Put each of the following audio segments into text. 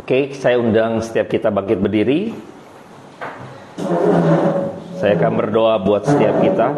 Oke, saya undang setiap kita bangkit berdiri. Saya akan berdoa buat setiap kita.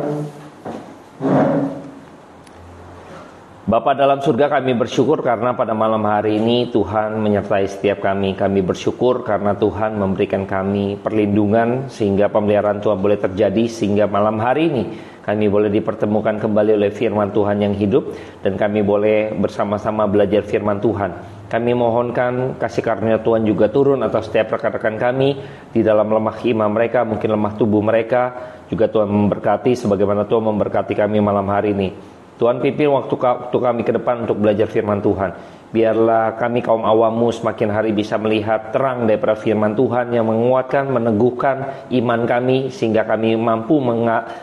Bapa dalam surga, kami bersyukur karena pada malam hari ini Tuhan menyertai setiap kami. Kami bersyukur karena Tuhan memberikan kami perlindungan sehingga pemeliharaan Tuhan boleh terjadi, sehingga malam hari ini kami boleh dipertemukan kembali oleh firman Tuhan yang hidup, dan kami boleh bersama-sama belajar firman Tuhan. Kami mohonkan kasih karunia Tuhan juga turun atas setiap rekan-rekan kami di dalam lemah iman mereka, mungkin lemah tubuh mereka. Juga Tuhan memberkati sebagaimana Tuhan memberkati kami malam hari ini. Tuhan pimpin waktu kami ke depan untuk belajar firman Tuhan. Biarlah kami kaum awammu semakin hari bisa melihat terang daripada firman Tuhan yang menguatkan, meneguhkan iman kami, sehingga kami mampu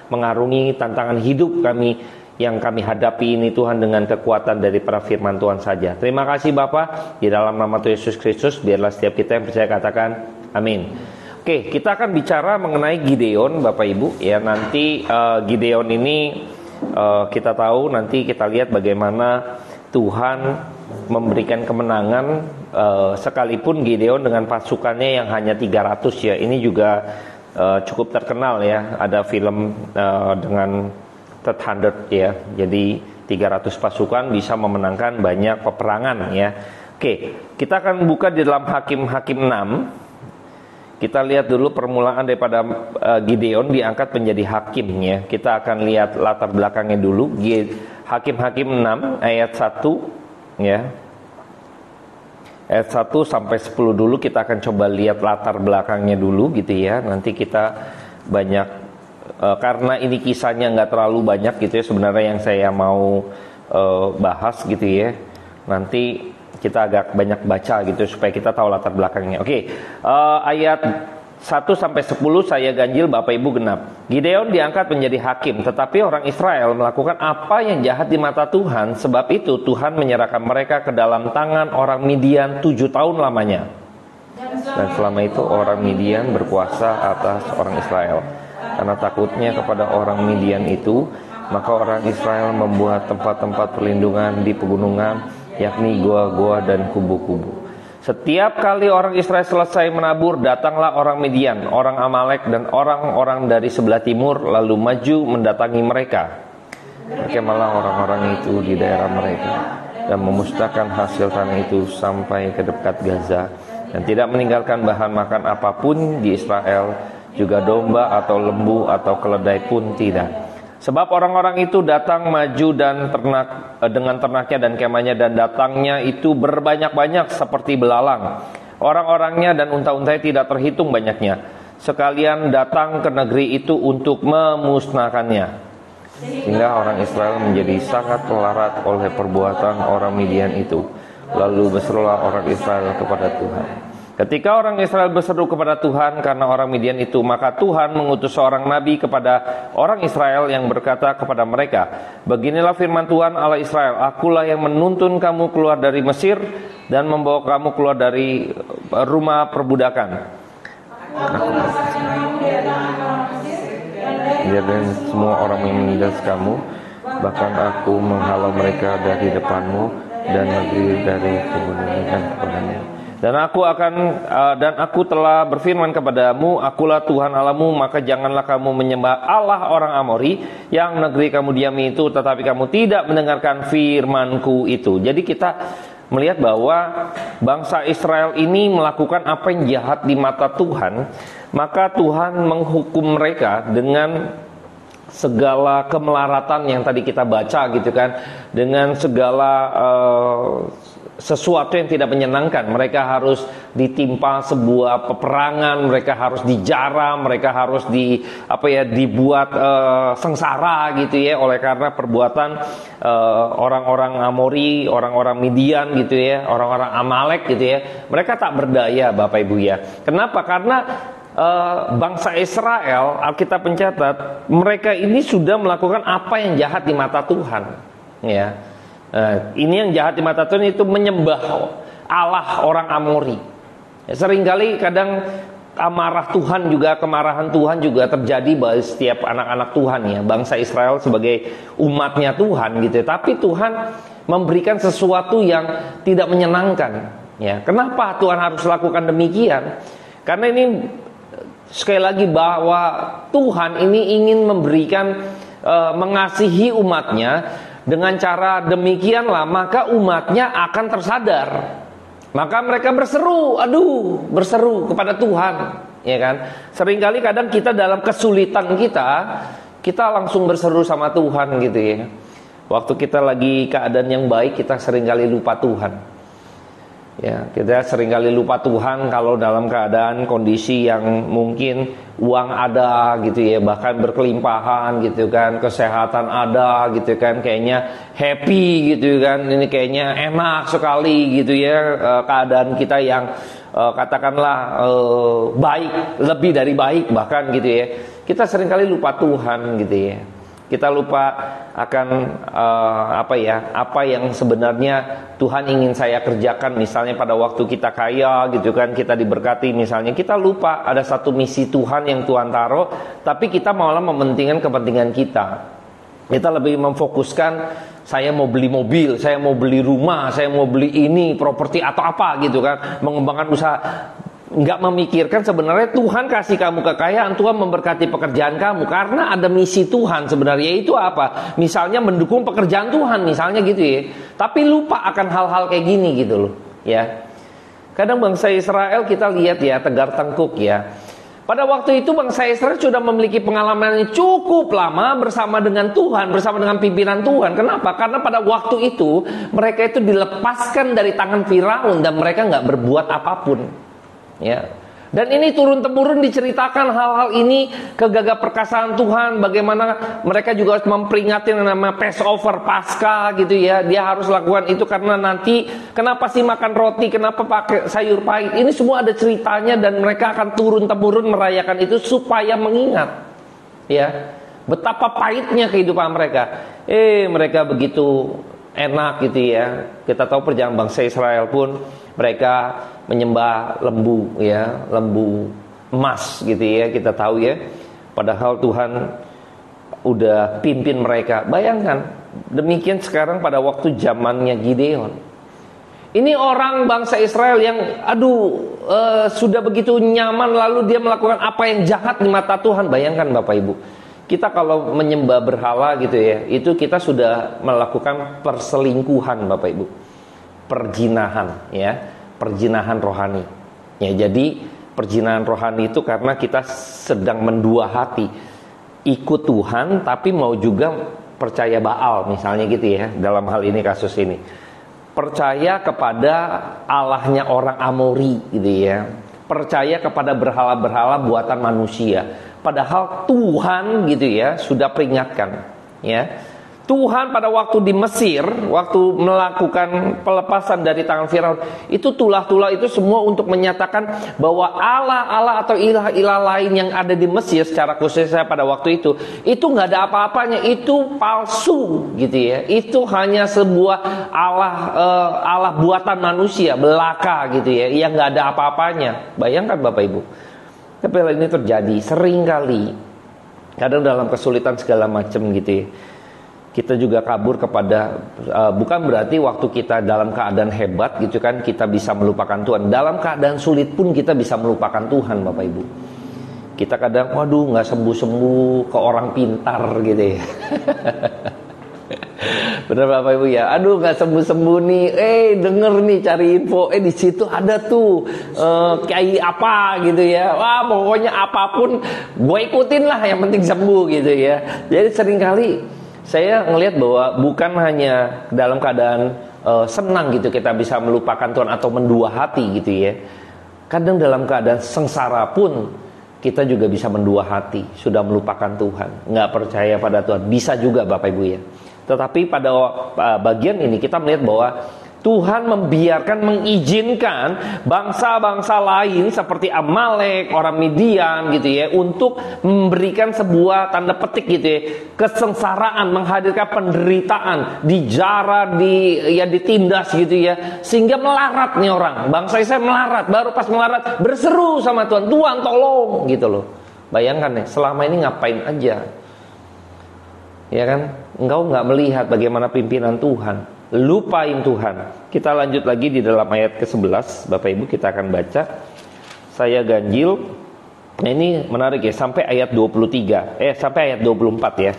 mengarungi tantangan hidup kami yang kami hadapi ini Tuhan dengan kekuatan daripada firman Tuhan saja. Terima kasih Bapa, di dalam nama Tuhan Yesus Kristus, biarlah setiap kita yang percaya katakan amin. Oke, kita akan bicara mengenai Gideon Bapak Ibu ya. Nanti Gideon ini kita tahu, nanti kita lihat bagaimana Tuhan memberikan kemenangan, sekalipun Gideon dengan pasukannya yang hanya 300 ya. Ini juga cukup terkenal ya. Ada film dengan 300 ya. Jadi 300 pasukan bisa memenangkan banyak peperangan ya. Oke, kita akan buka di dalam Hakim-Hakim 6. Kita lihat dulu permulaan daripada Gideon diangkat menjadi hakim ya. Kita akan lihat latar belakangnya dulu. Hakim-Hakim 6 ayat 1 ya. Ayat 1 sampai 10 dulu kita akan coba lihat latar belakangnya dulu gitu ya. Nanti kita banyak karena ini kisahnya nggak terlalu banyak gitu ya sebenarnya yang saya mau bahas gitu ya. Nanti kita agak banyak baca gitu supaya kita tahu latar belakangnya. Oke, ayat 1 sampai 10 saya ganjil, Bapak Ibu genap. Gideon diangkat menjadi hakim, tetapi orang Israel melakukan apa yang jahat di mata Tuhan. Sebab itu Tuhan menyerahkan mereka ke dalam tangan orang Midian 7 tahun lamanya. Dan selama itu orang Midian berkuasa atas orang Israel. Karena takutnya kepada orang Midian itu, maka orang Israel membuat tempat-tempat perlindungan di pegunungan, yakni gua-gua dan kubu-kubu. Setiap kali orang Israel selesai menabur, datanglah orang Midian, orang Amalek, dan orang-orang dari sebelah timur, lalu maju mendatangi mereka. Berkemahlah orang-orang itu di daerah mereka, dan memusnahkan hasil tanah itu sampai ke dekat Gaza, dan tidak meninggalkan bahan makan apapun di Israel, juga domba atau lembu atau keledai pun tidak. Sebab orang-orang itu datang maju dan ternak dengan ternaknya dan kemahnya, dan datangnya itu berbanyak-banyak seperti belalang. Orang-orangnya dan unta-untanya tidak terhitung banyaknya. Sekalian datang ke negeri itu untuk memusnahkannya. Sehingga orang Israel menjadi sangat melarat oleh perbuatan orang Midian itu. Lalu berserulah orang Israel kepada Tuhan. Ketika orang Israel berseru kepada Tuhan karena orang Midian itu, maka Tuhan mengutus seorang nabi kepada orang Israel yang berkata kepada mereka, beginilah firman Tuhan Allah Israel, akulah yang menuntun kamu keluar dari Mesir dan membawa kamu keluar dari rumah perbudakan. Dan semua orang yang menindas kamu, bahkan aku menghalau mereka dari depanmu dan negeri dari kebunuhan kepadanya. Dan aku telah berfirman kepadamu, akulah Tuhan Allahmu, maka janganlah kamu menyembah Allah orang Amori yang negeri kamu diami itu, tetapi kamu tidak mendengarkan firmanku itu. Jadi kita melihat bahwa bangsa Israel ini melakukan apa yang jahat di mata Tuhan, maka Tuhan menghukum mereka dengan segala kemelaratan yang tadi kita baca gitu kan, dengan segala sesuatu yang tidak menyenangkan. Mereka harus ditimpa sebuah peperangan, mereka harus dijarah, mereka harus dibuat sengsara gitu ya, oleh karena perbuatan orang-orang Amori, orang-orang Midian gitu ya, orang-orang Amalek gitu ya. Mereka tak berdaya Bapak Ibu ya. Kenapa? Karena bangsa Israel, Alkitab mencatat, mereka ini sudah melakukan apa yang jahat di mata Tuhan ya. Ini yang jahat di mata Tuhan itu menyembah Allah orang Amori. Seringkali kadang amarah Tuhan juga, kemarahan Tuhan juga terjadi bagi setiap anak-anak Tuhan ya, bangsa Israel sebagai umatnya Tuhan gitu. Tapi Tuhan memberikan sesuatu yang tidak menyenangkan Ya, kenapa Tuhan harus lakukan demikian? Karena ini sekali lagi bahwa Tuhan ini ingin memberikan mengasihi umatnya. Dengan cara demikianlah maka umatnya akan tersadar. Maka mereka berseru kepada Tuhan, ya kan? Seringkali kadang kita dalam kesulitan kita langsung berseru sama Tuhan gitu ya. Waktu kita lagi keadaan yang baik, kita seringkali lupa Tuhan. Ya, kita seringkali lupa Tuhan kalau dalam keadaan kondisi yang mungkin uang ada gitu ya, bahkan berkelimpahan gitu kan, kesehatan ada gitu kan, kayaknya happy gitu kan, ini kayaknya enak sekali gitu ya, keadaan kita yang katakanlah baik, lebih dari baik bahkan gitu ya. Kita seringkali lupa Tuhan gitu ya. Kita lupa akan apa yang sebenarnya Tuhan ingin saya kerjakan. Misalnya pada waktu kita kaya gitu kan, kita diberkati misalnya, kita lupa ada satu misi Tuhan yang Tuhan taruh, tapi kita malah mementingkan kepentingan kita. Kita lebih memfokuskan, saya mau beli mobil, saya mau beli rumah, saya mau beli ini, properti atau apa gitu kan, mengembangkan usaha. Nggak memikirkan sebenarnya Tuhan kasih kamu kekayaan, Tuhan memberkati pekerjaan kamu karena ada misi Tuhan sebenarnya. Itu apa? Misalnya mendukung pekerjaan Tuhan misalnya gitu ya. Tapi lupa akan hal-hal kayak gini gitu loh ya. Kadang bangsa Israel kita lihat ya, tegar tengkuk ya. Pada waktu itu bangsa Israel sudah memiliki pengalaman yang cukup lama bersama dengan Tuhan, bersama dengan pimpinan Tuhan. Kenapa? Karena pada waktu itu mereka itu dilepaskan dari tangan Firaun dan mereka nggak berbuat apapun. Ya. Dan ini turun-temurun diceritakan hal-hal ini, kegagah perkasaan Tuhan, bagaimana mereka juga memperingati yang namanya Passover, Paskah gitu ya. Dia harus lakukan itu karena nanti kenapa sih makan roti, kenapa pakai sayur pahit. Ini semua ada ceritanya dan mereka akan turun-temurun merayakan itu supaya mengingat ya betapa pahitnya kehidupan mereka. Mereka begitu enak gitu ya. Kita tahu perjalanan bangsa Israel pun mereka menyembah lembu ya, lembu emas gitu ya, kita tahu ya. Padahal Tuhan udah pimpin mereka. Bayangkan, demikian sekarang pada waktu zamannya Gideon. Ini orang bangsa Israel yang sudah begitu nyaman, lalu dia melakukan apa yang jahat di mata Tuhan. Bayangkan Bapak Ibu, kita kalau menyembah berhala gitu ya, itu kita sudah melakukan perselingkuhan Bapak Ibu, perjinahan ya, perjinahan rohani ya. Jadi perjinahan rohani itu karena kita sedang mendua hati, ikut Tuhan tapi mau juga percaya Baal misalnya gitu ya. Dalam hal ini, kasus ini percaya kepada Allahnya orang Amori gitu ya, percaya kepada berhala-berhala buatan manusia. Padahal Tuhan gitu ya sudah peringatkan ya. Tuhan pada waktu di Mesir, waktu melakukan pelepasan dari tangan Firaun, itu tulah-tulah itu semua untuk menyatakan bahwa Allah atau ilah-ilah lain yang ada di Mesir secara khususnya pada waktu itu nggak ada apa-apanya, itu palsu gitu ya. Itu hanya sebuah Allah buatan manusia belaka gitu ya, yang nggak ada apa-apanya. Bayangkan Bapak Ibu. Tapi hal ini terjadi sering kali, kadang dalam kesulitan segala macam gitu ya. Kita juga kabur kepada, bukan berarti waktu kita dalam keadaan hebat gitu kan kita bisa melupakan Tuhan. Dalam keadaan sulit pun kita bisa melupakan Tuhan Bapak Ibu. Kita kadang nggak sembuh-sembuh ke orang pintar gitu ya. Bener Bapak Ibu ya. Nggak sembuh-sembuh nih. Denger nih, cari info. Di situ ada tuh kiai apa gitu ya. Wah, pokoknya apapun gue ikutin lah, yang penting sembuh gitu ya. Jadi seringkali saya ngelihat bahwa bukan hanya dalam keadaan senang gitu kita bisa melupakan Tuhan atau mendua hati gitu ya. Kadang dalam keadaan sengsara pun kita juga bisa mendua hati, sudah melupakan Tuhan, nggak percaya pada Tuhan. Bisa juga Bapak Ibu ya. Tetapi pada bagian ini kita melihat bahwa Tuhan mengizinkan bangsa-bangsa lain seperti Amalek, orang Midian gitu ya, untuk memberikan sebuah tanda petik gitu ya, kesengsaraan, menghadirkan penderitaan, dijara, ditindas gitu ya, sehingga melarat nih orang. Bangsa Israel melarat, baru pas melarat berseru sama Tuhan, Tuhan tolong gitu loh. Bayangkan ya, selama ini ngapain aja? Ya kan? Engkau nggak melihat bagaimana pimpinan Tuhan. lupain Tuhan. Kita lanjut lagi di dalam ayat ke-11, Bapak Ibu, kita akan baca. Saya ganjil. Nah, ini menarik ya, sampai ayat 23. Sampai ayat 24 ya.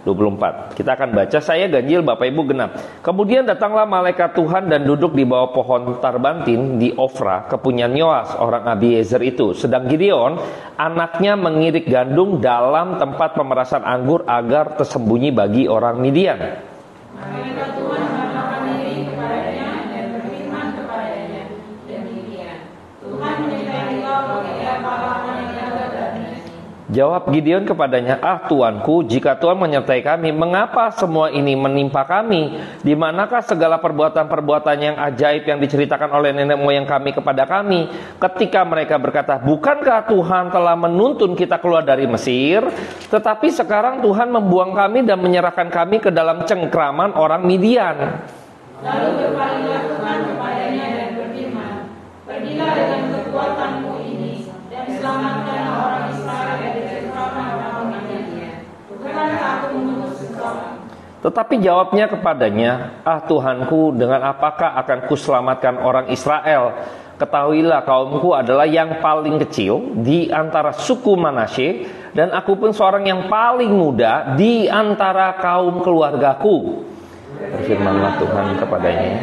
24. Kita akan baca, saya ganjil, Bapak Ibu genap. Kemudian datanglah malaikat Tuhan dan duduk di bawah pohon tarbantin di Ofra, kepunyaan Yoas orang Abiezer itu. Sedang Gideon, anaknya mengirik gandum dalam tempat pemerasan anggur agar tersembunyi bagi orang Midian. Malaikat Tuhan mengatakan diri kepadanya dan berfirman kepadanya demikian. Tuhan menyertai engkau bagian pahlawan yang jaga dan Jawab Gideon kepadanya, Tuanku, jika Tuhan menyertai kami, mengapa semua ini menimpa kami? Di manakah segala perbuatan-perbuatan yang ajaib yang diceritakan oleh nenek moyang kami kepada kami? Ketika mereka berkata, bukankah Tuhan telah menuntun kita keluar dari Mesir? Tetapi sekarang Tuhan membuang kami dan menyerahkan kami ke dalam cengkraman orang Midian. Lalu berpalinglah Tuhan kepadanya dan berfirman, pergilah dengan kekuatanmu ini dan selamatkan orang Israel dari cengkraman orang Midian. Bukankah aku mengutus engkau? Tetapi jawabnya kepadanya, Tuhanku, dengan apakah akan kuselamatkan orang Israel? Ketahuilah kaumku adalah yang paling kecil di antara suku Manasye, dan aku pun seorang yang paling muda di antara kaum keluargaku. Berfirmanlah Tuhan kepadanya,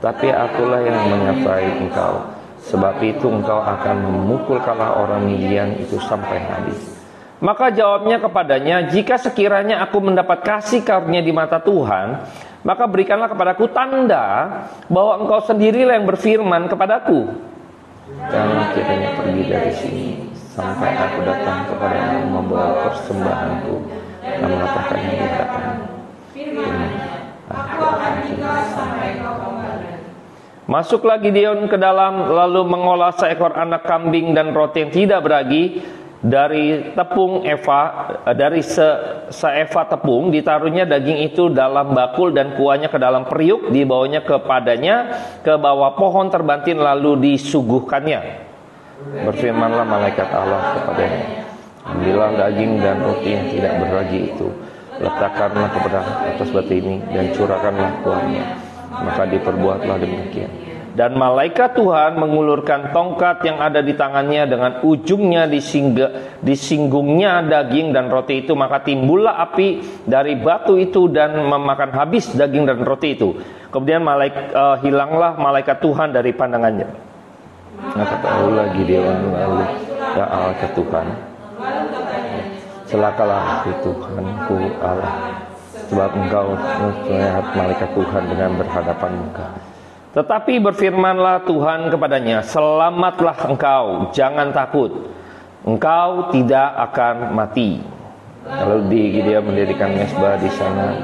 tapi akulah yang menyertai engkau, sebab itu engkau akan memukul kalah orang Midian itu sampai habis. Maka jawabnya kepadanya, jika sekiranya aku mendapat kasih karunia di mata Tuhan, maka berikanlah kepadaku tanda bahwa engkau sendirilah yang berfirman kepadaku, jangan kiranya pergi dari sini sampai aku datang kepadamu membawa persembahanku dan mengatakan yang dikatakan. Aku akan tinggal sampai kau kembali. Masuklah Gideon ke dalam, lalu mengolah seekor anak kambing dan roti yang tidak beragi dari tepung seeva tepung, ditaruhnya daging itu dalam bakul dan kuahnya ke dalam periuk, dibawanya kepadanya ke bawah pohon terbantin lalu disuguhkannya. Berfirmanlah malaikat Allah kepadanya, ambillah daging dan roti yang tidak beragi itu, letakkanlah kepada atas batu ini dan curahkanlah kuahnya. Maka diperbuatlah demikian. Dan malaikat Tuhan mengulurkan tongkat yang ada di tangannya, dengan ujungnya disinggungnya daging dan roti itu, maka timbullah api dari batu itu dan memakan habis daging dan roti itu. Kemudian hilanglah malaikat Tuhan dari pandangannya. Maka tahulah Gideon lalu Allah ke Tuhan, celakalah aku Tuhanku Allah, sebab engkau melihat malaikat Tuhan dengan berhadapan muka. Tetapi berfirmanlah Tuhan kepadanya, selamatlah engkau, jangan takut, engkau tidak akan mati. Lalu Gideon mendirikan mezbah di sana,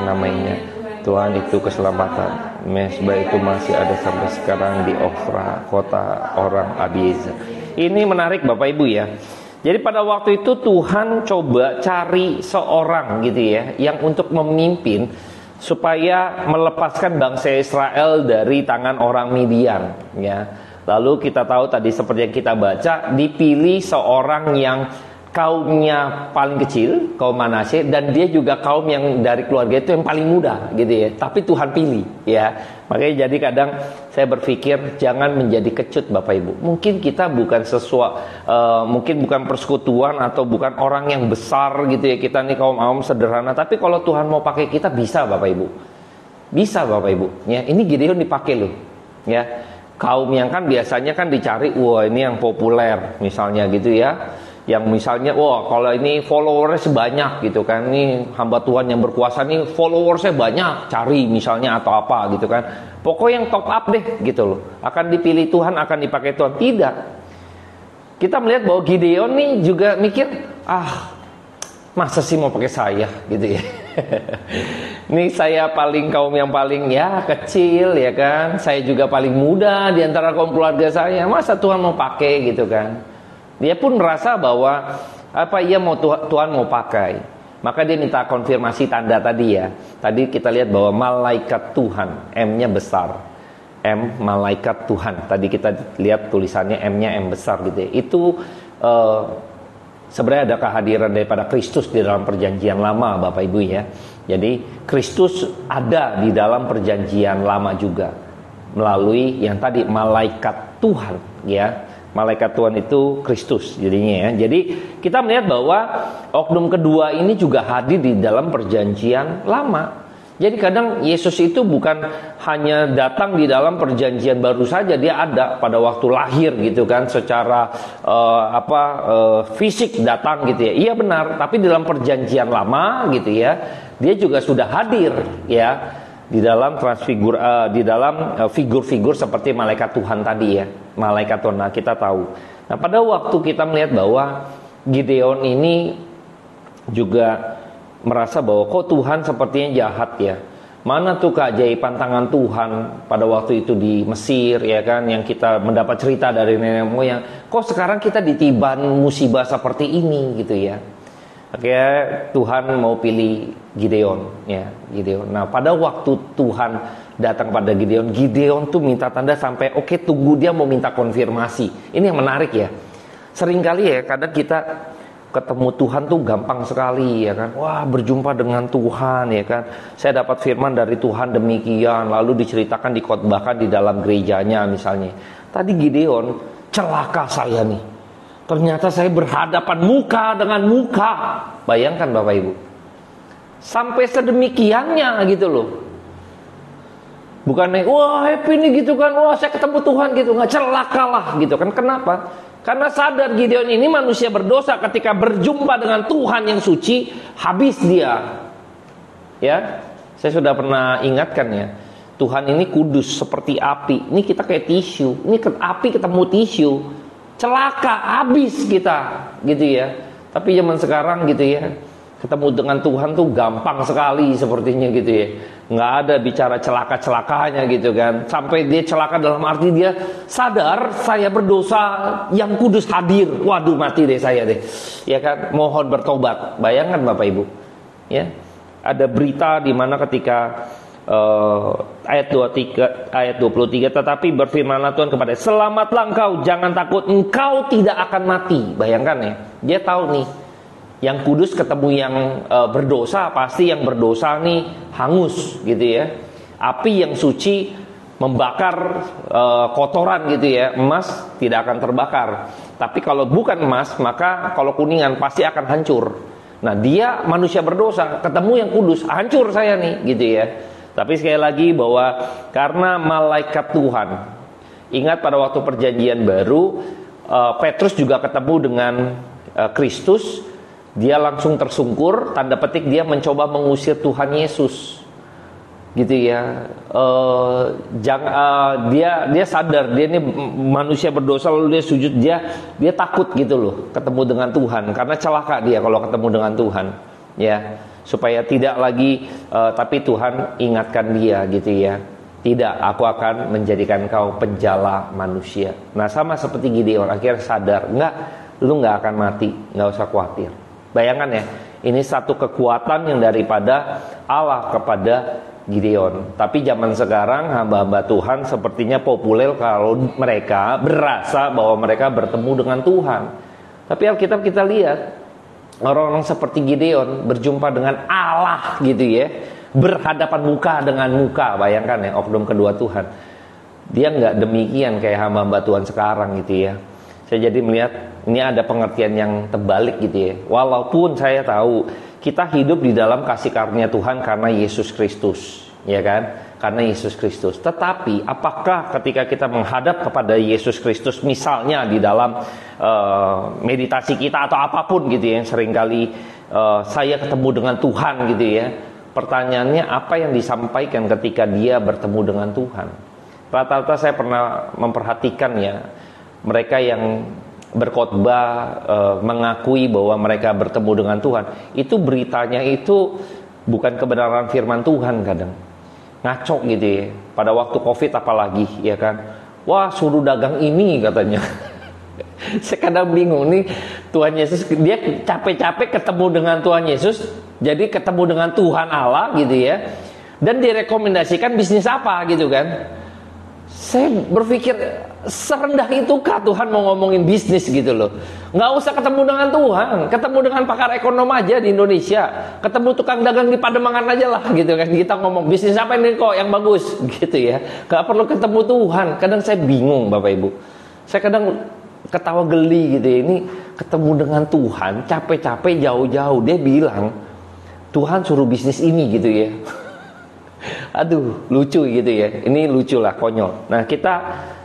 namanya Tuhan itu keselamatan. Mezbah itu masih ada sampai sekarang di Ofra, kota orang Abiezer. Ini menarik Bapak Ibu ya. Jadi pada waktu itu Tuhan coba cari seorang gitu ya, yang untuk memimpin supaya melepaskan bangsa Israel dari tangan orang Midian ya. Lalu kita tahu tadi seperti yang kita baca, dipilih seorang yang kaumnya paling kecil, kaum Manasye, dan dia juga kaum yang dari keluarga itu yang paling muda gitu ya. Tapi Tuhan pilih ya. Makanya jadi kadang saya berpikir jangan menjadi kecut Bapak Ibu. Mungkin kita bukan mungkin bukan persekutuan atau bukan orang yang besar gitu ya. Kita nih kaum sederhana, tapi kalau Tuhan mau pakai kita bisa Bapak Ibu. Bisa Bapak Ibu. Ya, ini Gideon dipakai loh. Ya. Kaum yang kan biasanya kan dicari, wah ini yang populer misalnya gitu ya. Yang misalnya, wah kalau ini followersnya sebanyak gitu kan, ini hamba Tuhan yang berkuasa nih followersnya banyak, cari misalnya atau apa gitu kan. Pokoknya yang top up deh gitu loh. Akan dipilih Tuhan, akan dipakai Tuhan. Tidak. Kita melihat bahwa Gideon nih juga mikir, masa sih mau pakai saya gitu ya. Ini saya kaum yang paling ya kecil ya kan. Saya juga paling muda di antara kaum keluarga saya. Masa Tuhan mau pakai gitu kan. Dia pun merasa bahwa Tuhan mau pakai. Maka dia minta konfirmasi tanda tadi ya. Tadi kita lihat bahwa malaikat Tuhan, M-nya besar. M malaikat Tuhan. Tadi kita lihat tulisannya M-nya M besar gitu ya. Itu sebenarnya ada kehadiran daripada Kristus di dalam perjanjian lama Bapak Ibu ya. Jadi Kristus ada di dalam perjanjian lama juga melalui yang tadi malaikat Tuhan, ya. Malaikat Tuhan itu Kristus jadinya, ya. Jadi kita melihat bahwa oknum kedua ini juga hadir di dalam perjanjian lama. Jadi kadang Yesus itu bukan hanya datang di dalam perjanjian baru saja, dia ada pada waktu lahir gitu kan, secara fisik datang gitu ya. Iya benar, tapi di dalam perjanjian lama gitu ya, dia juga sudah hadir ya di dalam figur-figur seperti malaikat Tuhan tadi ya, malaikat Tuhan. Nah, kita tahu. Nah, pada waktu kita melihat bahwa Gideon ini juga merasa bahwa kok Tuhan sepertinya jahat ya. Mana tuh keajaiban tangan Tuhan pada waktu itu di Mesir ya kan, yang kita mendapat cerita dari nenek moyang. Kok sekarang kita ditiban musibah seperti ini gitu ya. Akhirnya Tuhan mau pilih Gideon ya, Gideon. Nah, pada waktu Tuhan datang pada Gideon, Gideon tuh minta tanda sampai oke, tunggu, dia mau minta konfirmasi. Ini yang menarik ya. Seringkali ya kadang kita ketemu Tuhan tuh gampang sekali ya kan. Wah, berjumpa dengan Tuhan ya kan. Saya dapat firman dari Tuhan demikian, lalu diceritakan, dikhotbahkan di dalam gerejanya misalnya. Tadi Gideon, celaka saya nih. Ternyata saya berhadapan muka dengan muka. Bayangkan Bapak Ibu. Sampai sedemikiannya gitu loh. Bukannya wah happy nih gitu kan, wah saya ketemu Tuhan gitu, nggak, celakalah gitu kan. Kenapa? Karena sadar Gideon ini manusia berdosa, ketika berjumpa dengan Tuhan yang suci, habis dia. Ya, saya sudah pernah ingatkan ya, Tuhan ini kudus seperti api. Ini kita kayak tisu, ini api ketemu tisu, celaka, habis kita, gitu ya. Tapi zaman sekarang gitu ya, ketemu dengan Tuhan tuh gampang sekali sepertinya gitu ya. Nggak ada bicara celaka-celakanya gitu kan. Sampai dia celaka dalam arti dia sadar saya berdosa, yang kudus hadir. Waduh, mati deh saya deh. Ya kan, mohon bertobat. Bayangkan Bapak Ibu. Ya. Ada berita di mana ketika ayat 23, tetapi berfirmanlah Tuhan kepada, selamatlah engkau, jangan takut, engkau tidak akan mati. Bayangkan ya. Dia tahu nih, yang kudus ketemu yang berdosa, pasti yang berdosa nih hangus gitu ya. Api yang suci membakar kotoran gitu ya. Emas tidak akan terbakar. Tapi kalau bukan emas, maka kalau kuningan pasti akan hancur. Nah, dia manusia berdosa, ketemu yang kudus, hancur saya nih gitu ya. Tapi sekali lagi bahwa karena malaikat Tuhan, ingat pada waktu perjanjian baru, Petrus juga ketemu dengan Kristus. Dia langsung tersungkur, tanda petik dia mencoba mengusir Tuhan Yesus, gitu ya. Dia sadar dia ini manusia berdosa, lalu dia sujud, dia takut gitu loh ketemu dengan Tuhan, karena celaka dia kalau ketemu dengan Tuhan, ya. Supaya tidak lagi, tapi Tuhan ingatkan dia gitu ya. Tidak, aku akan menjadikan kau penjala manusia. Nah, sama seperti Gideon, akhirnya sadar, enggak, lu enggak akan mati, enggak usah khawatir. Bayangkan ya, ini satu kekuatan yang daripada Allah kepada Gideon. Tapi zaman sekarang hamba-hamba Tuhan sepertinya populer kalau mereka berasa bahwa mereka bertemu dengan Tuhan. Tapi Alkitab kita lihat, orang-orang seperti Gideon berjumpa dengan Allah gitu ya, berhadapan muka dengan muka. Bayangkan ya, oknum kedua Tuhan. Dia nggak demikian kayak hamba-hamba Tuhan sekarang gitu ya. Saya jadi melihat ini ada pengertian yang terbalik gitu ya. Walaupun saya tahu kita hidup di dalam kasih karunia Tuhan karena Yesus Kristus, ya kan? Karena Yesus Kristus. Tetapi apakah ketika kita menghadap kepada Yesus Kristus, misalnya di dalam meditasi kita atau apapun gitu ya, seringkali saya ketemu dengan Tuhan gitu ya. Pertanyaannya, apa yang disampaikan ketika dia bertemu dengan Tuhan? Rata-rata saya pernah memperhatikan ya, mereka yang berkhotbah mengakui bahwa mereka bertemu dengan Tuhan, itu beritanya itu bukan kebenaran firman Tuhan, kadang ngaco gitu ya. Pada waktu Covid apalagi ya kan, wah suruh dagang ini katanya. Saya kadang bingung nih, Tuhan Yesus dia capek-capek ketemu dengan Tuhan Yesus, jadi ketemu dengan Tuhan Allah gitu ya, dan direkomendasikan bisnis apa gitu kan. Saya berpikir serendah itukah Tuhan mau ngomongin bisnis gitu loh? Nggak usah ketemu dengan Tuhan, ketemu dengan pakar ekonom aja di Indonesia, ketemu tukang dagang di Pademangan aja lah gitu kan. Kita ngomong bisnis apa ini kok yang bagus gitu ya. Nggak perlu ketemu Tuhan. Kadang saya bingung Bapak Ibu. Saya kadang ketawa geli gitu ya. Ini ketemu dengan Tuhan, capek-capek jauh-jauh dia bilang Tuhan suruh bisnis ini gitu ya. Aduh, lucu gitu ya. Ini lucu lah, konyol. Nah, kita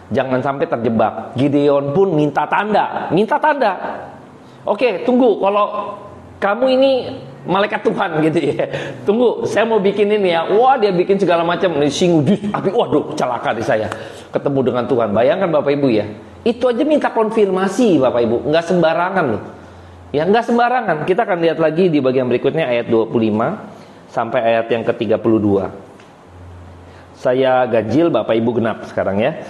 jangan sampai terjebak. Gideon pun minta tanda. Oke, tunggu. Kalau kamu ini malaikat Tuhan gitu ya. Tunggu, saya mau bikin ini ya. Wah, dia bikin segala macam. Singudus, api, waduh, celaka di saya. Ketemu dengan Tuhan. Bayangkan Bapak Ibu ya. Itu aja minta konfirmasi Bapak Ibu. Nggak sembarangan loh. Ya, nggak sembarangan. Kita akan lihat lagi di bagian berikutnya ayat 25 sampai ayat yang ke-32. Saya ganjil, Bapak Ibu genap sekarang ya.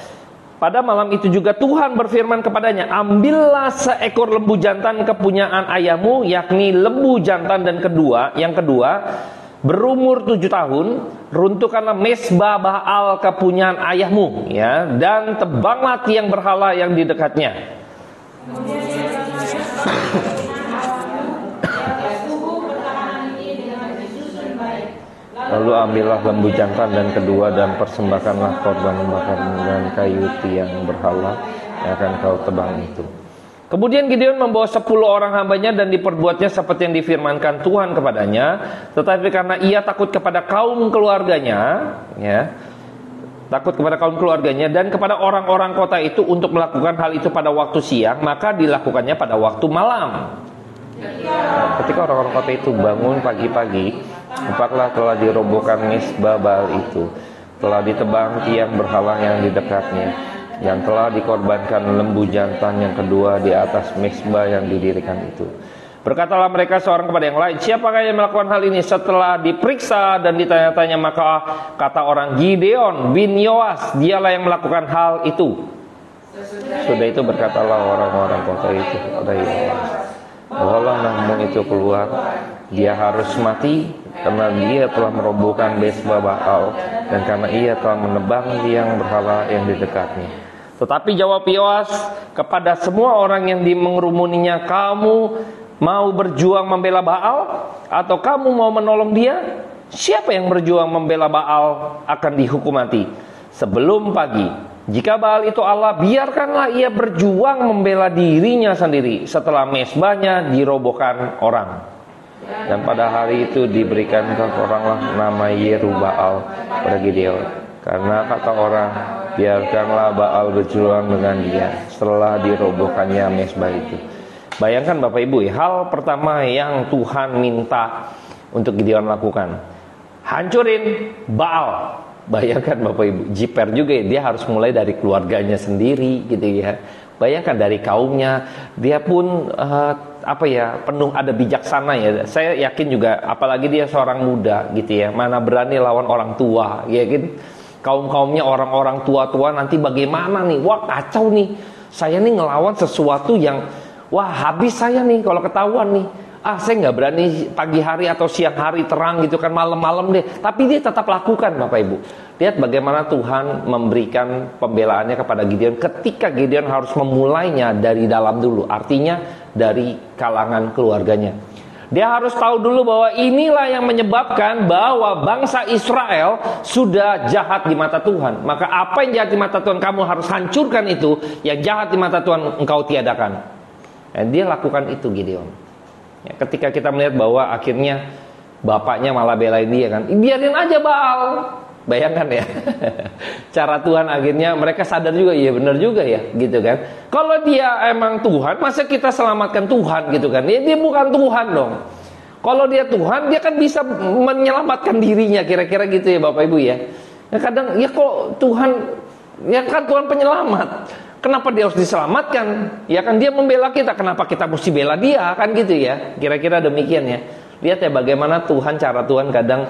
Pada malam itu juga Tuhan berfirman kepadanya, ambillah seekor lembu jantan kepunyaan ayahmu, yakni lembu jantan dan yang kedua berumur 7 tahun, runtuhkanlah mesbah Baal kepunyaan ayahmu, ya, dan tebanglah tiang berhala yang di dekatnya. Lalu ambillah lembu jantan dan kedua dan persembahkanlah korban bakar dengan kayu tiang berhala yang akan kau tebang itu. Kemudian Gideon membawa 10 orang hambanya dan diperbuatnya seperti yang difirmankan Tuhan kepadanya. Tetapi karena ia takut kepada kaum keluarganya, ya, takut kepada kaum keluarganya dan kepada orang-orang kota itu untuk melakukan hal itu pada waktu siang, maka dilakukannya pada waktu malam. Ketika orang-orang kota itu bangun pagi-pagi, nampaklah telah dirobohkan mesbah Baal itu, telah ditebang tiang berhala yang di dekatnya, dan telah dikorbankan lembu jantan yang kedua di atas mesbah yang didirikan itu. Berkatalah mereka seorang kepada yang lain, siapakah yang melakukan hal ini? Setelah diperiksa dan ditanya-tanya, maka kata orang, Gideon bin Yoas, dialah yang melakukan hal itu. Sudah itu berkatalah orang-orang kota itu kepada Yoas, bawalah namun itu keluar, dia harus mati karena dia telah merobohkan mesbah Baal dan karena ia telah menebang tiang berhala yang di dekatnya. Tetapi jawab Yoas kepada semua orang yang mengerumuninya, kamu mau berjuang membela Baal atau kamu mau menolong dia? Siapa yang berjuang membela Baal akan dihukum mati sebelum pagi. Jika Baal itu Allah, biarkanlah ia berjuang membela dirinya sendiri setelah mesbahnya dirobohkan orang. Dan pada hari itu diberikan ke oranglah nama Yerubaal pada Gideon. Karena kata orang, biarkanlah Baal berjuang dengan dia setelah dirobohkannya mesbah itu. Bayangkan Bapak Ibu, hal pertama yang Tuhan minta untuk Gideon lakukan, hancurin Baal. Bayangkan Bapak Ibu, jiper juga ya, dia harus mulai dari keluarganya sendiri gitu ya. Bayangkan dari kaumnya, dia pun penuh ada bijaksana ya. Saya yakin juga, apalagi dia seorang muda gitu ya, mana berani lawan orang tua, ya kan? Kaum-kaumnya orang-orang tua-tua nanti bagaimana nih? Wah kacau nih, saya nih ngelawan sesuatu yang wah habis saya nih kalau ketahuan nih. Saya nggak berani pagi hari atau siang hari terang gitu kan, malam-malam deh. Tapi dia tetap lakukan Bapak Ibu. Lihat bagaimana Tuhan memberikan pembelaannya kepada Gideon ketika Gideon harus memulainya dari dalam dulu. Artinya dari kalangan keluarganya. Dia harus tahu dulu bahwa inilah yang menyebabkan bahwa bangsa Israel sudah jahat di mata Tuhan. Maka apa yang jahat di mata Tuhan kamu harus hancurkan itu. Yang jahat di mata Tuhan engkau tiadakan. Dan dia lakukan itu Gideon. Ya, ketika kita melihat bahwa akhirnya bapaknya malah belain dia kan, biarin aja Baal. Bayangkan ya. Cara Tuhan akhirnya mereka sadar juga, iya benar juga ya gitu kan. Kalau dia emang Tuhan, masa kita selamatkan Tuhan gitu kan. Dia bukan Tuhan dong. Kalau dia Tuhan, dia kan bisa menyelamatkan dirinya, kira-kira gitu ya Bapak Ibu ya. Kadang ya kok Tuhan, ya kan Tuhan penyelamat, kenapa dia harus diselamatkan? Ya kan dia membela kita, kenapa kita mesti bela dia? Kan gitu ya. Kira-kira demikian ya. Lihat ya bagaimana cara Tuhan kadang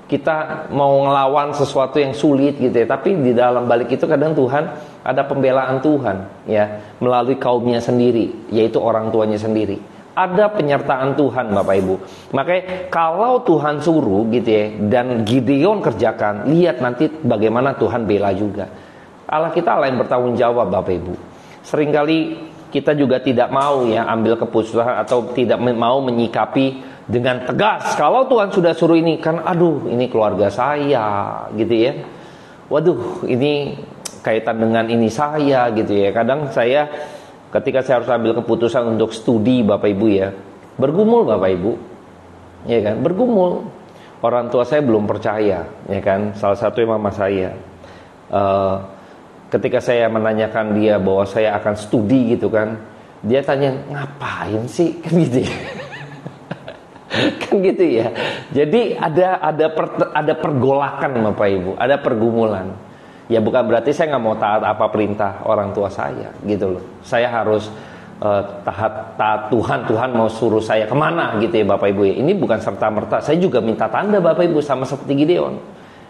kita mau ngelawan sesuatu yang sulit gitu ya. Tapi di dalam balik itu kadang Tuhan ada pembelaan Tuhan ya, melalui kaumnya sendiri, yaitu orang tuanya sendiri. Ada penyertaan Tuhan Bapak Ibu. Makanya kalau Tuhan suruh gitu ya, dan Gideon kerjakan, lihat nanti bagaimana Tuhan bela juga. Allah kita Allah yang bertanggung jawab, Bapak Ibu. Seringkali kita juga tidak mau ya ambil keputusan atau tidak mau menyikapi dengan tegas. Kalau Tuhan sudah suruh ini, kan aduh ini keluarga saya gitu ya. Waduh ini kaitan dengan ini saya gitu ya. Kadang saya ketika saya harus ambil keputusan untuk studi, Bapak Ibu ya, bergumul Bapak Ibu, ya kan, bergumul. Orang tua saya belum percaya, ya kan. Salah satunya mama saya. Ketika saya menanyakan dia bahwa saya akan studi gitu kan, dia tanya ngapain sih, kan gitu ya. Kan gitu ya. Jadi ada pergolakan Bapak Ibu, ada pergumulan. Ya bukan berarti saya nggak mau taat apa perintah orang tua saya gitu loh. Saya harus taat Tuhan mau suruh saya kemana gitu ya Bapak Ibu ya. Ini bukan serta-merta. Saya juga minta tanda Bapak Ibu sama seperti Gideon.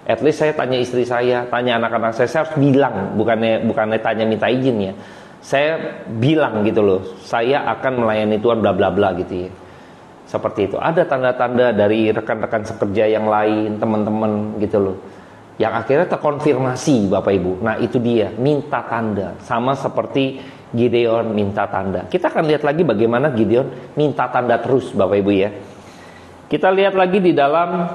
At least saya tanya istri saya, tanya anak-anak saya harus bilang, bukannya tanya minta izin ya. Saya bilang gitu loh, saya akan melayani Tuhan bla bla bla gitu ya. Seperti itu. Ada tanda-tanda dari rekan-rekan sekerja yang lain, teman-teman gitu loh, yang akhirnya terkonfirmasi Bapak Ibu. Nah itu dia, minta tanda. Sama seperti Gideon minta tanda. Kita akan lihat lagi bagaimana Gideon minta tanda terus Bapak Ibu ya. Kita lihat lagi di dalam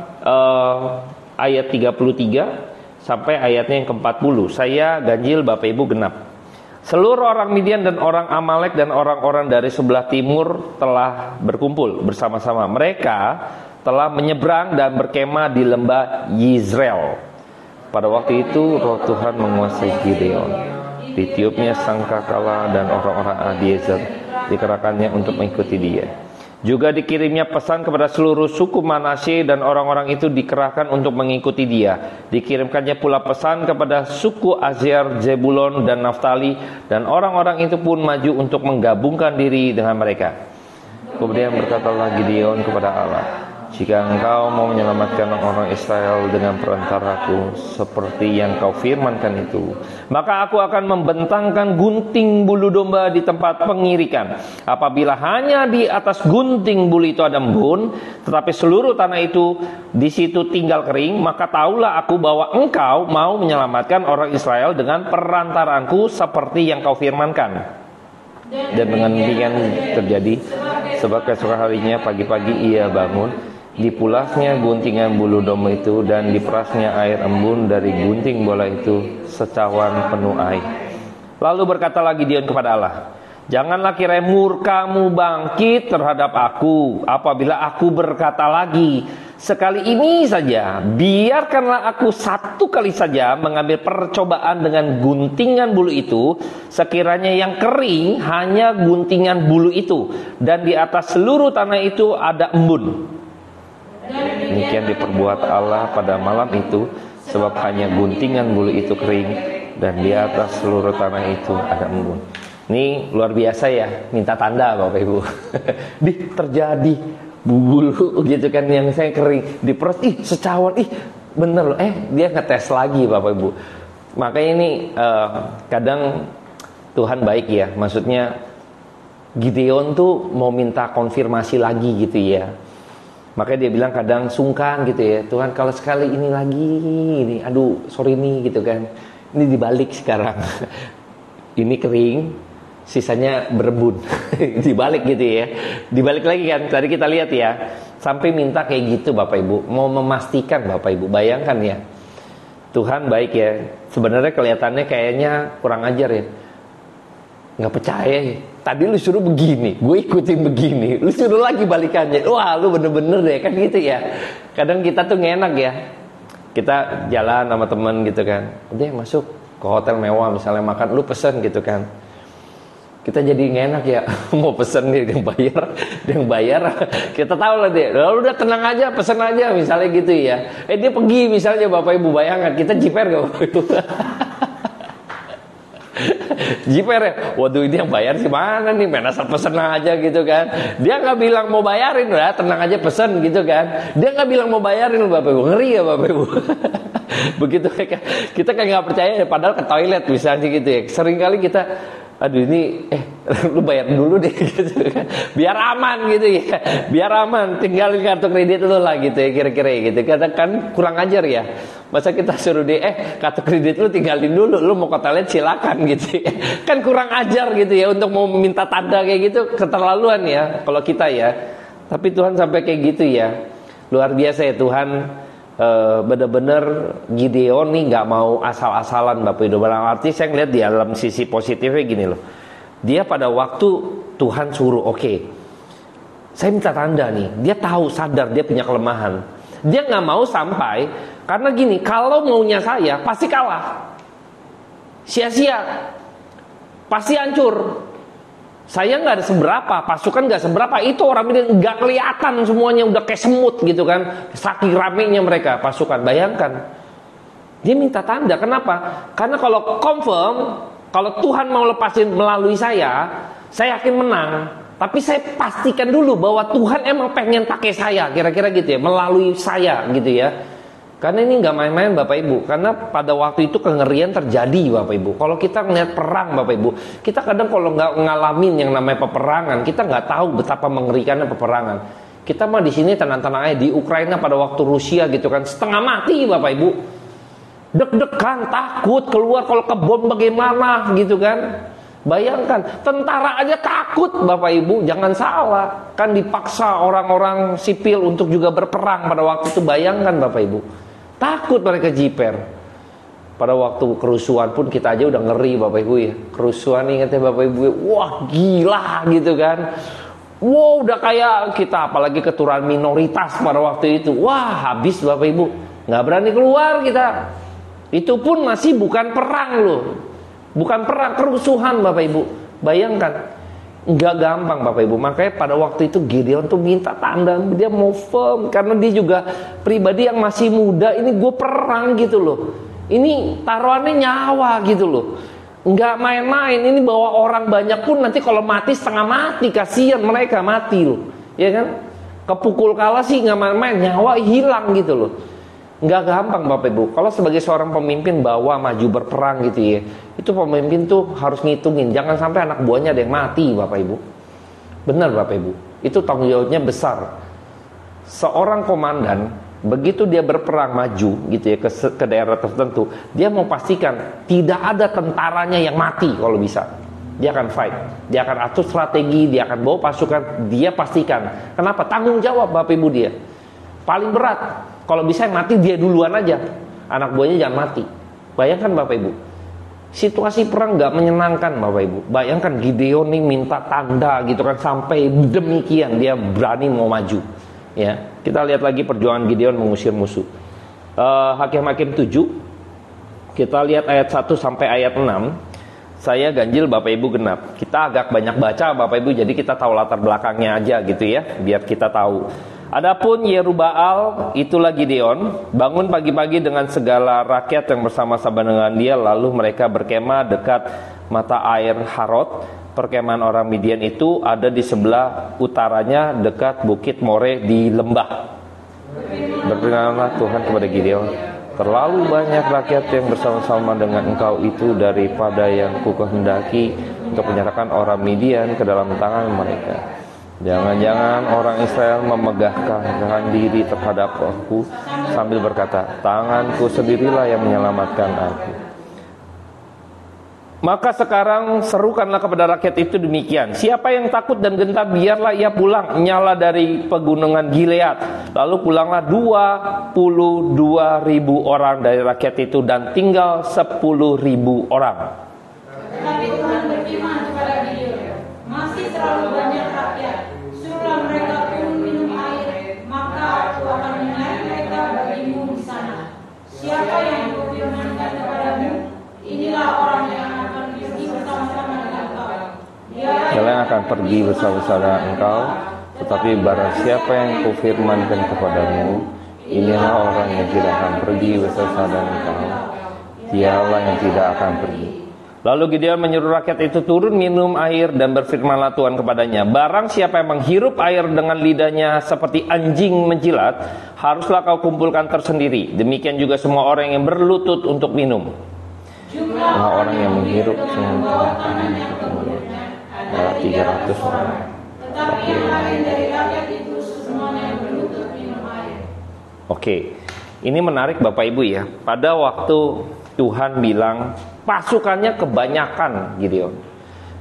ayat 33 sampai ayatnya yang ke-40. Saya ganjil, Bapak Ibu genap. Seluruh orang Midian dan orang Amalek dan orang-orang dari sebelah timur telah berkumpul bersama-sama. Mereka telah menyeberang dan berkemah di lembah Yizreel. Pada waktu itu roh Tuhan menguasai Gideon. Ditiupnya sangkakala dan orang-orang Abiezer dikerahkannya untuk mengikuti dia. Juga dikirimnya pesan kepada seluruh suku Manasye dan orang-orang itu dikerahkan untuk mengikuti dia. Dikirimkannya pula pesan kepada suku Aser, Zebulon dan Naftali, dan orang-orang itu pun maju untuk menggabungkan diri dengan mereka. Kemudian berkatalah Gideon kepada Allah, jika engkau mau menyelamatkan orang Israel dengan perantaraku seperti yang kau firmankan itu, maka aku akan membentangkan gunting bulu domba di tempat pengirikan. Apabila hanya di atas gunting bulu itu ada embun, tetapi seluruh tanah itu di situ tinggal kering, maka tahulah aku bahwa engkau mau menyelamatkan orang Israel dengan perantaranku seperti yang kau firmankan. Dan dengan demikian terjadi, sebab keesokan harinya pagi-pagi ia bangun, dipulasnya guntingan bulu domba itu dan diperasnya air embun dari gunting bola itu secawan penuh air. Lalu berkatalah Gideon kepada Allah, janganlah kiranya murkamu bangkit terhadap aku apabila aku berkata lagi, sekali ini saja, biarkanlah aku satu kali saja mengambil percobaan dengan guntingan bulu itu, sekiranya yang kering hanya guntingan bulu itu, dan di atas seluruh tanah itu ada embun. Demikian diperbuat Allah pada malam itu, sebab hanya guntingan bulu itu kering, dan di atas seluruh tanah itu ada embun. Ini luar biasa ya, minta tanda Bapak Ibu. Terjadi bulu gitu kan yang saya kering, diperas, secawan, bener loh. Dia ngetes lagi Bapak Ibu. Makanya ini kadang Tuhan baik ya, maksudnya Gideon tuh mau minta konfirmasi lagi gitu ya. Makanya dia bilang kadang sungkan gitu ya, Tuhan kalau sekali ini lagi, ini aduh sorry nih gitu kan, ini dibalik sekarang. Ini kering, sisanya berembun. Dibalik gitu ya, dibalik lagi kan, tadi kita lihat ya, sampai minta kayak gitu Bapak Ibu, mau memastikan Bapak Ibu. Bayangkan ya, Tuhan baik ya, sebenarnya kelihatannya kayaknya kurang ajar ya, nggak percaya ya. Tadi lu suruh begini, gue ikutin begini, lu suruh lagi balikannya. Wah lu bener-bener deh, kan gitu ya. Kadang kita tuh ngenak ya, kita jalan sama temen gitu kan, udah masuk ke hotel mewah misalnya makan, lu pesen gitu kan, kita jadi ngenak ya. Mau pesen dia yang bayar kita tahu lah dia, lalu udah tenang aja, pesen aja misalnya gitu ya. Dia pergi misalnya Bapak Ibu, bayangkan kita jiper gak Bapak Ibu? Jiper ya, waduh ini yang bayar sih mana nih, main asal pesen aja gitu kan. Dia nggak bilang mau bayarin, lah tenang aja pesen gitu kan. Dia nggak bilang mau bayarin Bapak Ibu, ngeri ya Bapak Ibu. Begitu kita kayak nggak percaya ya, padahal ke toilet misalnya gitu ya. Seringkali kita aduh ini lu bayar dulu deh gitu kan. Biar aman gitu ya. Biar aman, tinggalin kartu kredit lu lah gitu ya kira-kira gitu. Kadang kan kurang ajar ya. Masa kita suruh dia kartu kredit lu tinggalin dulu, lu mau ke toilet silakan gitu ya. Kan kurang ajar gitu ya untuk mau minta tanda kayak gitu, keterlaluan ya kalau kita ya. Tapi Tuhan sampai kayak gitu ya. Luar biasa ya Tuhan. Bener-bener Gideon nih nggak mau asal-asalan Bapak Ibu. Dalam arti saya ngeliat di dalam sisi positifnya gini loh. Dia pada waktu Tuhan suruh, oke, saya minta tanda nih. Dia tahu, sadar dia punya kelemahan. Dia nggak mau sampai, karena gini, kalau maunya saya pasti kalah, sia-sia, pasti hancur. Saya nggak ada seberapa, pasukan nggak seberapa, itu orang ini nggak kelihatan semuanya, udah kayak semut gitu kan, saking ramenya mereka pasukan. Bayangkan, dia minta tanda. Kenapa? Karena kalau confirm, kalau Tuhan mau lepasin melalui saya yakin menang. Tapi saya pastikan dulu bahwa Tuhan emang pengen pakai saya, kira-kira gitu ya, melalui saya gitu ya. Karena ini nggak main-main Bapak Ibu. Karena pada waktu itu kengerian terjadi Bapak Ibu. Kalau kita ngeliat perang Bapak Ibu, kita kadang kalau nggak ngalamin yang namanya peperangan, kita nggak tahu betapa mengerikannya peperangan. Kita mah di sini tenang-tenang aja. Di Ukraina pada waktu Rusia gitu kan, setengah mati Bapak Ibu. Deg-degan, takut, keluar kalau kebom bagaimana gitu kan. Bayangkan, tentara aja takut Bapak Ibu. Jangan salah, kan dipaksa orang-orang sipil untuk juga berperang pada waktu itu. Bayangkan Bapak Ibu, takut mereka jiper. Pada waktu kerusuhan pun kita aja udah ngeri Bapak Ibu ya. Kerusuhan ingatnya Bapak Ibu, wah gila gitu kan. Wow, udah kayak kita, apalagi keturunan minoritas pada waktu itu. Wah habis Bapak Ibu, gak berani keluar kita. Itu pun masih bukan perang loh. Bukan perang, kerusuhan Bapak Ibu. Bayangkan, nggak gampang Bapak Ibu. Makanya pada waktu itu Gideon tuh minta tanda. Dia mau firm, karena dia juga pribadi yang masih muda. Ini gue perang gitu loh. Ini taruhannya nyawa gitu loh. Nggak main-main. Ini bawa orang banyak pun nanti kalau mati setengah mati. Kasihan mereka mati loh. Ya kan? Kepukul kalah sih nggak main-main. Nyawa hilang gitu loh. Nggak gampang Bapak Ibu. Kalau sebagai seorang pemimpin bawa maju berperang gitu ya, itu pemimpin tuh harus ngitungin, jangan sampai anak buahnya ada yang mati Bapak Ibu. Benar Bapak Ibu, itu tanggung jawabnya besar. Seorang komandan begitu dia berperang maju gitu ya ke daerah tertentu, dia mau pastikan tidak ada tentaranya yang mati kalau bisa. Dia akan fight, dia akan atur strategi, dia akan bawa pasukan, dia pastikan. Kenapa? Tanggung jawab Bapak Ibu dia. Paling berat. Kalau bisa yang mati dia duluan aja, anak buahnya jangan mati. Bayangkan Bapak Ibu, situasi perang gak menyenangkan Bapak Ibu. Bayangkan Gideon nih minta tanda gitu kan, sampai demikian dia berani mau maju. Ya, kita lihat lagi perjuangan Gideon mengusir musuh. Hakim-Hakim 7, kita lihat ayat 1 sampai ayat 6. Saya ganjil Bapak Ibu genap. Kita agak banyak baca Bapak Ibu, jadi kita tahu latar belakangnya aja gitu ya, biar kita tahu. Adapun Yerubbaal, itulah Gideon, bangun pagi-pagi dengan segala rakyat yang bersama-sama dengan dia, lalu mereka berkemah dekat mata air Harod. Perkemahan orang Midian itu ada di sebelah utaranya dekat Bukit More di lembah. Berfirmanlah Tuhan kepada Gideon, terlalu banyak rakyat yang bersama-sama dengan engkau itu daripada yang kukehendaki untuk menyerahkan orang Midian ke dalam tangan mereka. Jangan-jangan orang Israel memegahkan diri terhadap aku sambil berkata, tanganku sendirilah yang menyelamatkan aku. Maka sekarang serukanlah kepada rakyat itu demikian, siapa yang takut dan gentar biarlah ia pulang, nyala dari pegunungan Gilead. Lalu pulanglah 22.000 orang dari rakyat itu dan tinggal 10.000 orang. Tetapi Tuhan berfirman kepada Gideon, masih terlalu banyak rakyat, suruhlah mereka turun minum air, maka aku akan menarik mereka bagimu di sana. Siapa yang kufirmankan kepadamu, inilah orang yang akan pergi bersama-sama dengan engkau. Dialah yang akan pergi bersama-sama dengan engkau. Tetapi barang siapa yang kufirmankan kepadamu, inilah orang yang tidak akan pergi bersama dengan engkau. Dialah yang tidak akan pergi. Lalu Gideon menyuruh rakyat itu turun minum air dan berfirmanlah Tuhan kepadanya, barang siapa yang menghirup air dengan lidahnya seperti anjing menjilat, haruslah kau kumpulkan tersendiri. Demikian juga semua orang yang berlutut untuk minum. jumlah orang yang menghirup membawa tangan yang Ada 300 orang. Tetapi yang lain dari rakyat itu semuanya berlutut minum air. Oke, ini menarik Bapak Ibu ya. Pada waktu Tuhan bilang pasukannya kebanyakan, Gideon.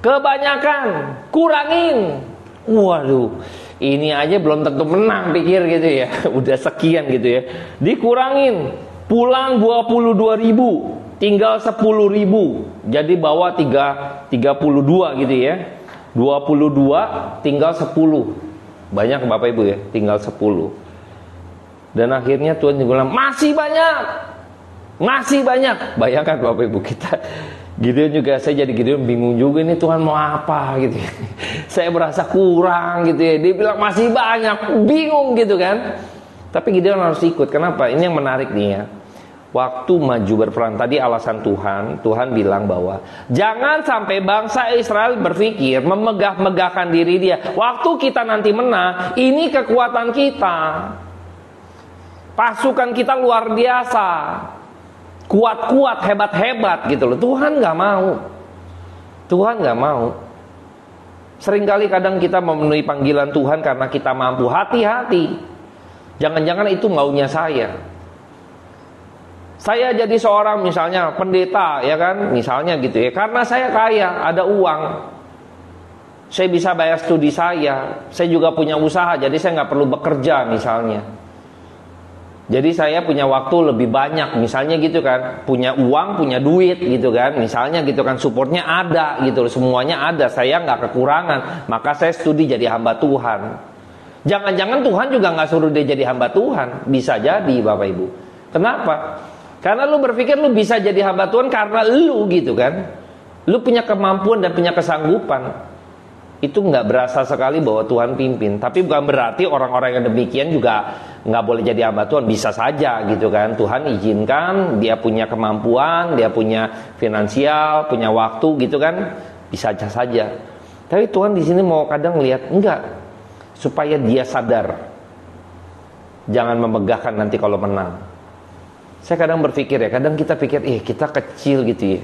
Kebanyakan, kurangin. Waduh, ini aja belum tentu menang pikir gitu ya. Udah sekian gitu ya. Dikurangin, pulang 22.000, tinggal 10.000. Jadi bawa 32 gitu ya. 22 tinggal 10. Banyak Bapak Ibu ya, tinggal 10. Dan akhirnya Tuhan bilang, masih banyak. Masih banyak. Bayangkan Bapak Ibu, kita Gideon juga, saya jadi Gideon bingung juga, ini Tuhan mau apa gitu ya. Saya berasa kurang gitu ya. Dia bilang masih banyak, bingung gitu kan. Tapi Gideon harus ikut. Kenapa? Ini yang menarik nih ya. Waktu maju berperang tadi alasan Tuhan bilang bahwa jangan sampai bangsa Israel berpikir memegah-megahkan diri dia. Waktu kita nanti menang, ini kekuatan kita. Pasukan kita luar biasa. Kuat-kuat, hebat-hebat gitu loh. Tuhan gak mau. Tuhan gak mau. Seringkali kadang kita memenuhi panggilan Tuhan karena kita mampu. Hati-hati. Jangan-jangan itu maunya saya. Saya jadi seorang misalnya pendeta ya kan. Misalnya gitu ya. Karena saya kaya, ada uang. Saya bisa bayar studi saya. Saya juga punya usaha. Jadi saya gak perlu bekerja misalnya. Jadi saya punya waktu lebih banyak, misalnya gitu kan, punya uang, punya duit gitu kan, misalnya gitu kan, supportnya ada gitu, semuanya ada, saya nggak kekurangan, maka saya studi jadi hamba Tuhan. Jangan-jangan Tuhan juga nggak suruh dia jadi hamba Tuhan, bisa jadi Bapak Ibu. Kenapa? Karena lu berpikir lu bisa jadi hamba Tuhan karena lu gitu kan, lu punya kemampuan dan punya kesanggupan. Itu nggak berasa sekali bahwa Tuhan pimpin. Tapi bukan berarti orang-orang yang demikian juga nggak boleh jadi hamba Tuhan. Bisa saja gitu kan. Tuhan izinkan, dia punya kemampuan, dia punya finansial, punya waktu gitu kan. Bisa saja. Tapi Tuhan di sini mau kadang lihat enggak, supaya dia sadar. Jangan memegahkan nanti kalau menang. Saya kadang berpikir ya, kadang kita pikir, kita kecil gitu ya.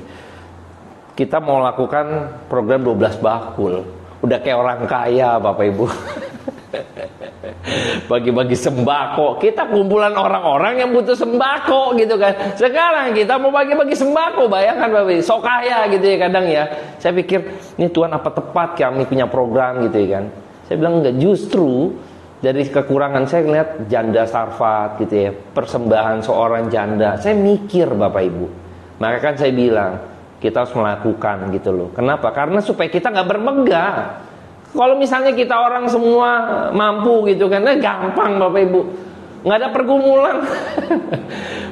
Kita mau lakukan program 12 bakul. Udah kayak orang kaya Bapak Ibu. Bagi-bagi sembako. Kita kumpulan orang-orang yang butuh sembako gitu kan. Sekarang kita mau bagi-bagi sembako. Bayangkan Bapak Ibu, sok kaya gitu ya kadang ya. Saya pikir, ini Tuhan apa tepat kami punya program gitu ya kan. Saya bilang enggak, justru dari kekurangan saya lihat janda Sarfat gitu ya, persembahan seorang janda. Saya mikir Bapak Ibu. Maka kan saya bilang, kita harus melakukan gitu loh. Kenapa? Karena supaya kita nggak bermegah. Kalau misalnya kita orang semua mampu gitu kan, gampang Bapak Ibu, nggak ada pergumulan.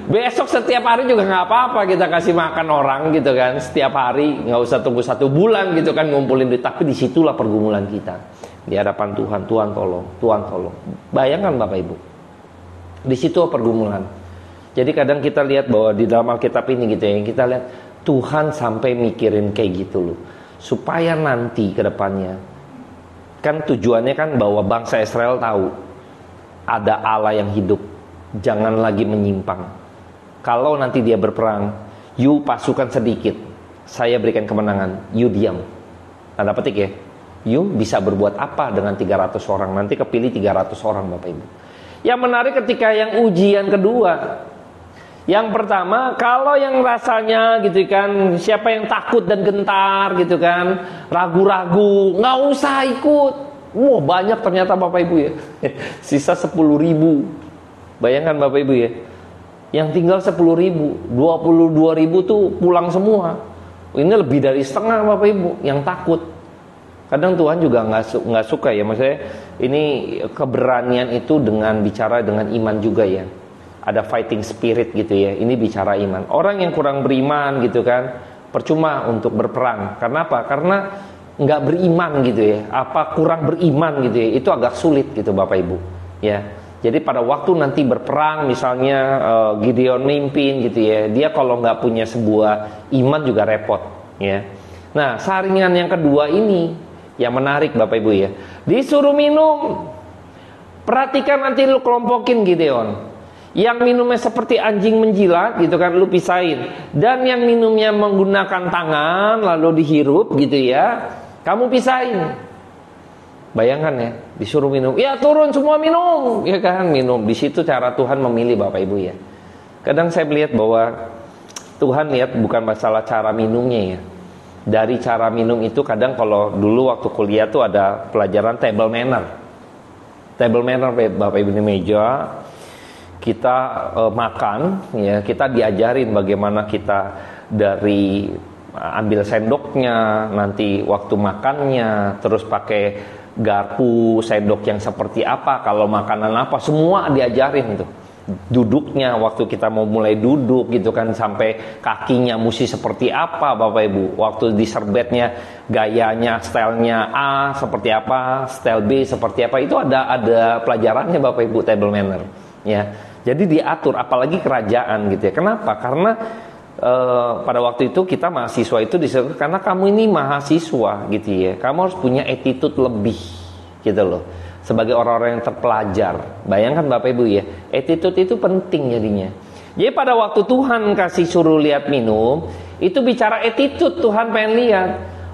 Besok setiap hari juga nggak apa-apa kita kasih makan orang gitu kan, setiap hari, nggak usah tunggu 1 bulan gitu kan ngumpulin duit. Tapi disitulah pergumulan kita di hadapan Tuhan. Tuhan tolong, Tuhan tolong. Bayangkan Bapak Ibu, di situ pergumulan. Jadi kadang kita lihat bahwa di dalam Alkitab ini gitu ya, kita lihat Tuhan sampai mikirin kayak gitu loh, supaya nanti ke depannya, kan tujuannya kan bahwa bangsa Israel tahu ada Allah yang hidup, jangan lagi menyimpang. Kalau nanti dia berperang, you pasukan sedikit, saya berikan kemenangan, you diam. Tanda petik ya, you bisa berbuat apa dengan 300 orang, nanti kepilih 300 orang Bapak Ibu. Yang menarik ketika yang ujian kedua, yang pertama, kalau yang rasanya gitu kan, siapa yang takut dan gentar gitu kan, ragu-ragu, nggak usah ikut. Wah, banyak ternyata Bapak Ibu ya. Sisa 10.000. Bayangkan Bapak Ibu ya. Yang tinggal 10.000, 22.000 tuh pulang semua. Ini lebih dari setengah Bapak Ibu yang takut. Kadang Tuhan juga nggak suka ya, maksudnya ini keberanian itu dengan bicara dengan iman juga ya. Ada fighting spirit gitu ya. Ini bicara iman. Orang yang kurang beriman gitu kan, percuma untuk berperang. Karena apa? Karena nggak beriman gitu ya. Apa kurang beriman gitu ya. Itu agak sulit gitu Bapak Ibu. Ya. Jadi pada waktu nanti berperang, misalnya Gideon mimpin gitu ya. Dia kalau nggak punya sebuah iman juga repot. Ya. Nah, saringan yang kedua ini yang menarik Bapak Ibu ya. Disuruh minum. Perhatikan nanti lu kelompokin Gideon. Yang minumnya seperti anjing menjilat gitu kan, lu pisahin. Dan yang minumnya menggunakan tangan lalu dihirup gitu ya, Kamu pisahin. Bayangkan ya, disuruh minum, ya turun semua minum, ya kan, minum. Di situ cara Tuhan memilih Bapak Ibu ya. Kadang saya melihat bahwa Tuhan lihat bukan masalah cara minumnya ya. Dari cara minum itu kadang kalau dulu waktu kuliah tuh ada pelajaran table manner. Table manner Bapak Ibu di meja, kita makan ya, kita diajarin bagaimana kita dari ambil sendoknya, nanti waktu makannya, terus pakai garpu, sendok yang seperti apa, kalau makanan apa, semua diajarin tuh. Duduknya, waktu kita mau mulai duduk gitu kan, sampai kakinya mesti seperti apa Bapak Ibu. Waktu diserbetnya, gayanya, stylenya A seperti apa, style B seperti apa, itu ada pelajarannya Bapak Ibu, table manner ya. Jadi diatur, apalagi kerajaan gitu ya. Kenapa? Karena pada waktu itu kita mahasiswa itu disuruh, karena kamu ini mahasiswa gitu ya, kamu harus punya attitude lebih gitu loh, sebagai orang-orang yang terpelajar. Bayangkan Bapak Ibu ya, attitude itu penting jadinya. Jadi pada waktu Tuhan kasih suruh lihat minum, itu bicara attitude. Tuhan pengen lihat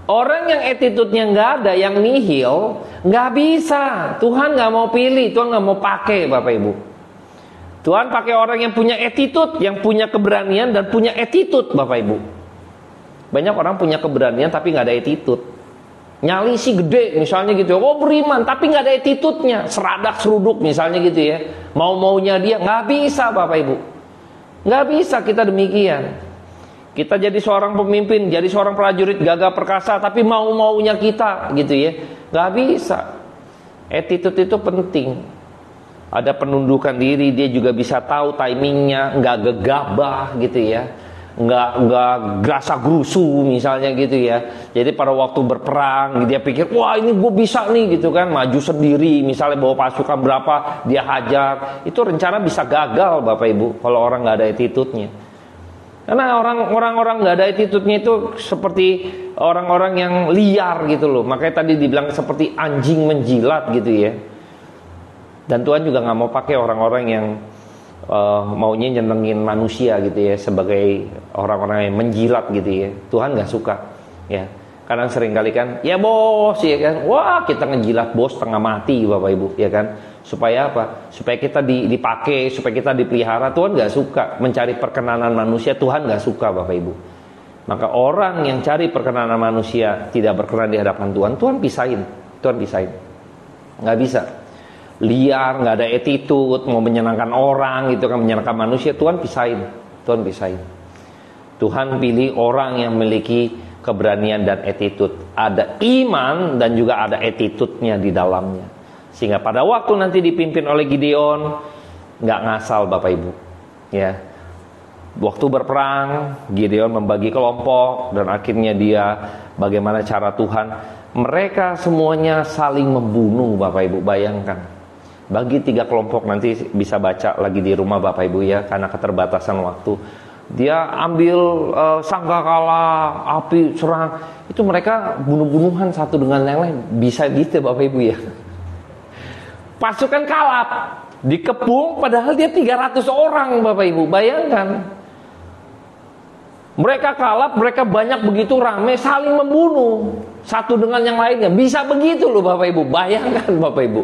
orang yang attitude-nya nggak ada, yang nihil, nggak bisa. Tuhan nggak mau pilih, Tuhan nggak mau pakai Bapak Ibu. Tuhan pakai orang yang punya attitude, yang punya keberanian dan punya attitude Bapak Ibu. Banyak orang punya keberanian tapi nggak ada attitude. Nyali sih gede misalnya gitu, oh beriman tapi nggak ada attitude-nya, seradak seruduk misalnya gitu ya. Mau-maunya dia, nggak bisa Bapak Ibu. Nggak bisa kita demikian. Kita jadi seorang pemimpin, jadi seorang prajurit gagah perkasa, tapi mau-maunya kita gitu ya, nggak bisa. Attitude itu penting. Ada penundukan diri, dia juga bisa tahu timingnya, nggak gegabah gitu ya, nggak gerasa gerusu misalnya gitu ya. Jadi pada waktu berperang dia pikir, wah ini gue bisa nih gitu kan, maju sendiri misalnya bawa pasukan berapa dia hajar, itu rencana bisa gagal Bapak Ibu kalau orang nggak ada attitude-nya. Karena orang-orang nggak ada attitude-nya itu seperti orang-orang yang liar gitu loh. Makanya tadi dibilang seperti anjing menjilat gitu ya. Dan Tuhan juga nggak mau pakai orang-orang yang maunya nyenengin manusia gitu ya, sebagai orang-orang yang menjilat gitu ya. Tuhan nggak suka ya. Kadang sering kali kan, ya bos ya kan, wah kita ngejilat bos setengah mati Bapak Ibu ya kan. Supaya apa? Supaya kita dipakai, supaya kita dipelihara. Tuhan nggak suka mencari perkenanan manusia. Tuhan nggak suka Bapak Ibu. Maka orang yang cari perkenanan manusia tidak berkenan di hadapan Tuhan, Tuhan pisahin. Tuhan pisahin. Nggak bisa. Liar, nggak ada attitude, mau menyenangkan orang gitu kan, menyenangkan manusia, Tuhan pisahin. Tuhan pisahin. Tuhan pilih orang yang memiliki keberanian dan attitude. Ada iman dan juga ada attitude-nya di dalamnya. Sehingga pada waktu nanti dipimpin oleh Gideon, nggak ngasal Bapak Ibu. Ya, waktu berperang, Gideon membagi kelompok dan akhirnya dia bagaimana cara Tuhan. Mereka semuanya saling membunuh Bapak Ibu, bayangkan. Bagi 3 kelompok, nanti bisa baca lagi di rumah Bapak Ibu ya, karena keterbatasan waktu. Dia ambil sangkakala, api, serang. Itu mereka bunuh-bunuhan satu dengan yang lain. Bisa gitu Bapak Ibu ya. Pasukan kalap, dikepung padahal dia 300 orang Bapak Ibu, bayangkan. Mereka kalap, mereka banyak begitu rame, saling membunuh satu dengan yang lainnya. Bisa begitu loh Bapak Ibu, bayangkan Bapak Ibu.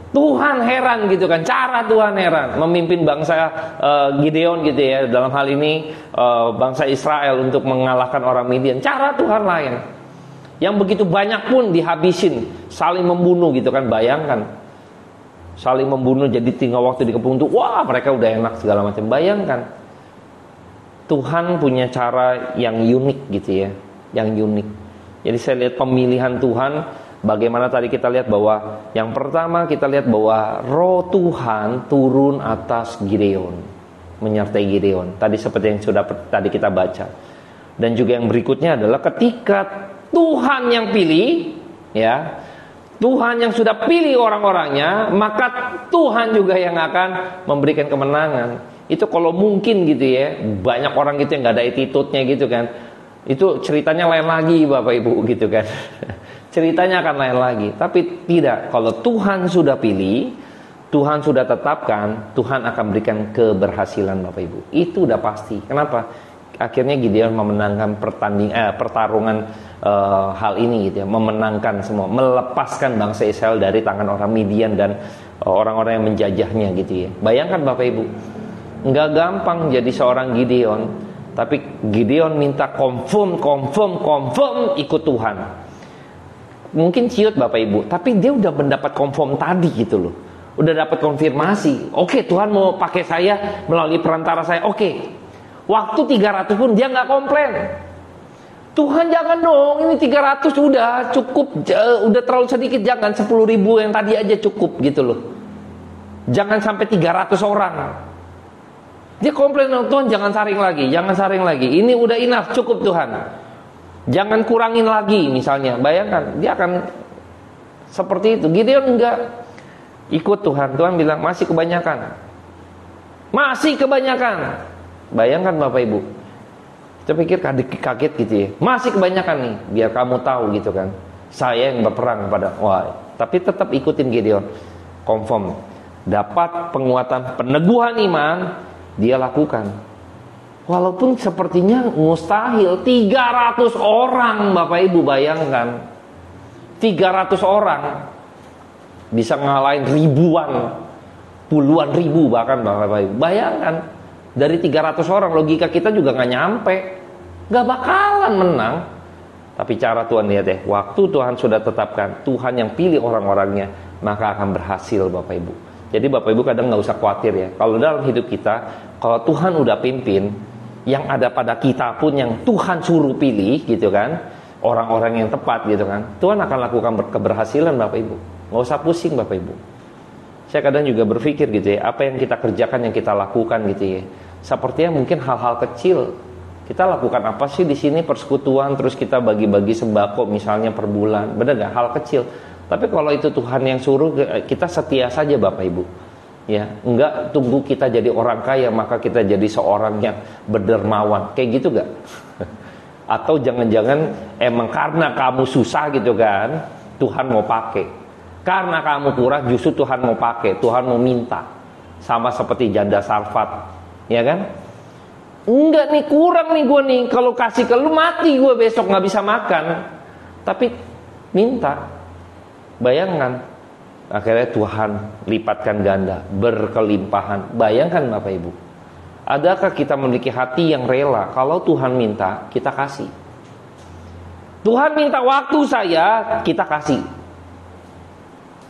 Tuhan heran gitu kan, cara Tuhan heran memimpin bangsa Gideon gitu ya, dalam hal ini bangsa Israel untuk mengalahkan orang Midian. Cara Tuhan lain, yang begitu banyak pun dihabisin, saling membunuh gitu kan, bayangkan. Saling membunuh, jadi tinggal waktu dikepung tuh, wah mereka udah enak segala macam. Bayangkan, Tuhan punya cara yang unik gitu ya, yang unik. Jadi saya lihat pemilihan Tuhan. Bagaimana tadi kita lihat bahwa yang pertama kita lihat bahwa roh Tuhan turun atas Gideon, menyertai Gideon. Tadi seperti yang sudah tadi kita baca. Dan juga yang berikutnya adalah ketika Tuhan yang pilih, ya, Tuhan yang sudah pilih orang-orangnya, maka Tuhan juga yang akan memberikan kemenangan. Itu kalau mungkin gitu ya, banyak orang gitu yang nggak ada attitude-nya gitu kan. Itu ceritanya lain lagi Bapak Ibu gitu kan. Ceritanya akan lain lagi. Tapi tidak, kalau Tuhan sudah pilih, Tuhan sudah tetapkan, Tuhan akan berikan keberhasilan Bapak Ibu. Itu udah pasti. Kenapa? Akhirnya Gideon memenangkan pertarungan hal ini gitu ya, memenangkan semua, melepaskan bangsa Israel dari tangan orang Midian dan orang-orang yang menjajahnya gitu ya. Bayangkan Bapak Ibu, nggak gampang jadi seorang Gideon, tapi Gideon minta confirm ikut Tuhan. Mungkin ciut Bapak Ibu, tapi dia udah mendapat confirm tadi gitu loh, udah dapat konfirmasi. Oke, Tuhan mau pakai saya melalui perantara saya. Oke, waktu 300 pun dia nggak komplain. Tuhan jangan dong, ini 300 udah cukup, udah terlalu sedikit, jangan 10.000 yang tadi aja cukup gitu loh. Jangan sampai 300 orang. Dia komplain, Tuhan jangan saring lagi, ini udah enough, cukup Tuhan. Jangan kurangin lagi misalnya, bayangkan, dia akan seperti itu. Gideon enggak, ikut Tuhan, Tuhan bilang masih kebanyakan. Bayangkan Bapak Ibu, kita pikir kaget gitu ya, masih kebanyakan nih, biar kamu tahu gitu kan, saya yang berperang kepada, tapi tetap ikutin Gideon, confirm, dapat penguatan, peneguhan iman, dia lakukan, walaupun sepertinya mustahil. 300 orang Bapak Ibu, bayangkan 300 orang bisa ngalahin ribuan, puluhan ribu bahkan Bapak Ibu. Bayangkan dari 300 orang, logika kita juga gak nyampe, gak bakalan menang. Tapi cara Tuhan lihat ya, waktu Tuhan sudah tetapkan, Tuhan yang pilih orang-orangnya, maka akan berhasil Bapak Ibu. Jadi Bapak Ibu kadang gak usah khawatir ya, kalau dalam hidup kita, kalau Tuhan udah pimpin, yang ada pada kita pun yang Tuhan suruh pilih gitu kan, orang-orang yang tepat gitu kan, Tuhan akan lakukan keberhasilan Bapak Ibu. Gak usah pusing Bapak Ibu. Saya kadang juga berpikir gitu ya, apa yang kita kerjakan, yang kita lakukan gitu ya, sepertinya mungkin hal-hal kecil. Kita lakukan apa sih di sini, persekutuan, terus kita bagi-bagi sembako misalnya per bulan, benar gak? Hal kecil. Tapi kalau itu Tuhan yang suruh, kita setia saja Bapak Ibu. Ya, enggak tunggu kita jadi orang kaya maka kita jadi seorang yang berdermawan. Kayak gitu gak? Atau jangan-jangan emang karena kamu susah gitu kan, Tuhan mau pakai. Karena kamu kurang, justru Tuhan mau pakai, Tuhan mau minta. Sama seperti janda Sarfat, ya kan? Enggak nih, kurang nih gue nih, kalau kasih ke lu mati gue besok, gak bisa makan. Tapi minta. Bayangkan, akhirnya Tuhan lipatkan ganda, berkelimpahan. Bayangkan Bapak Ibu, adakah kita memiliki hati yang rela, kalau Tuhan minta, kita kasih. Tuhan minta waktu saya, kita kasih.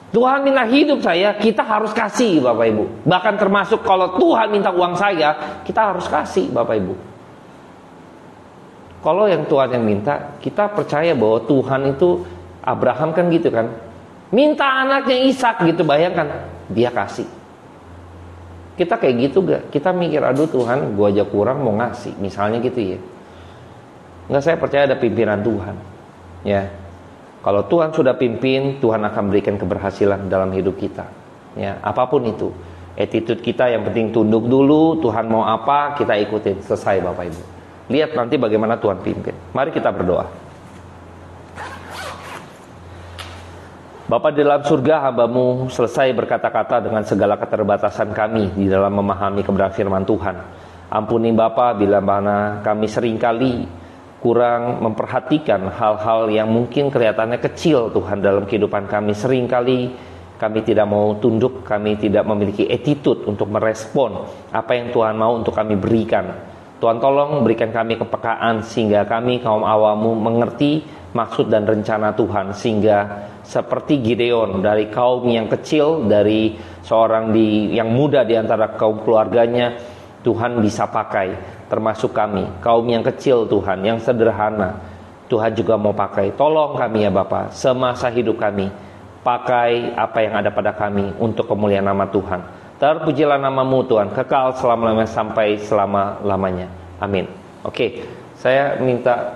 Tuhan minta hidup saya, kita harus kasih Bapak Ibu. Bahkan termasuk kalau Tuhan minta uang saya, kita harus kasih Bapak Ibu. Kalau yang Tuhan yang minta, kita percaya bahwa Tuhan itu, Abraham kan gitu kan, minta anaknya Ishak gitu, bayangkan, dia kasih. Kita kayak gitu gak? Kita mikir, aduh Tuhan, gua aja kurang mau ngasih, misalnya gitu ya. Enggak, saya percaya ada pimpinan Tuhan. Ya. Kalau Tuhan sudah pimpin, Tuhan akan berikan keberhasilan dalam hidup kita. Ya, apapun itu. Attitude kita yang penting tunduk dulu, Tuhan mau apa, kita ikutin, selesai Bapak Ibu. Lihat nanti bagaimana Tuhan pimpin. Mari kita berdoa. Bapa di dalam surga, hamba-Mu selesai berkata-kata dengan segala keterbatasan kami di dalam memahami kebenaran firman Tuhan. Ampuni Bapa bila mana kami seringkali kurang memperhatikan hal-hal yang mungkin kelihatannya kecil Tuhan dalam kehidupan kami. Seringkali kami tidak mau tunduk, kami tidak memiliki attitude untuk merespon apa yang Tuhan mau untuk kami berikan. Tuhan tolong berikan kami kepekaan sehingga kami kaum awam-Mu mengerti maksud dan rencana Tuhan, sehingga seperti Gideon, dari kaum yang kecil, dari seorang yang muda di antara kaum keluarganya, Tuhan bisa pakai. Termasuk kami, kaum yang kecil Tuhan, yang sederhana, Tuhan juga mau pakai. Tolong kami ya Bapa, semasa hidup kami, pakai apa yang ada pada kami untuk kemuliaan nama Tuhan. Terpujilah nama-Mu Tuhan, kekal selama-lamanya sampai selama-lamanya. Amin. Oke, saya minta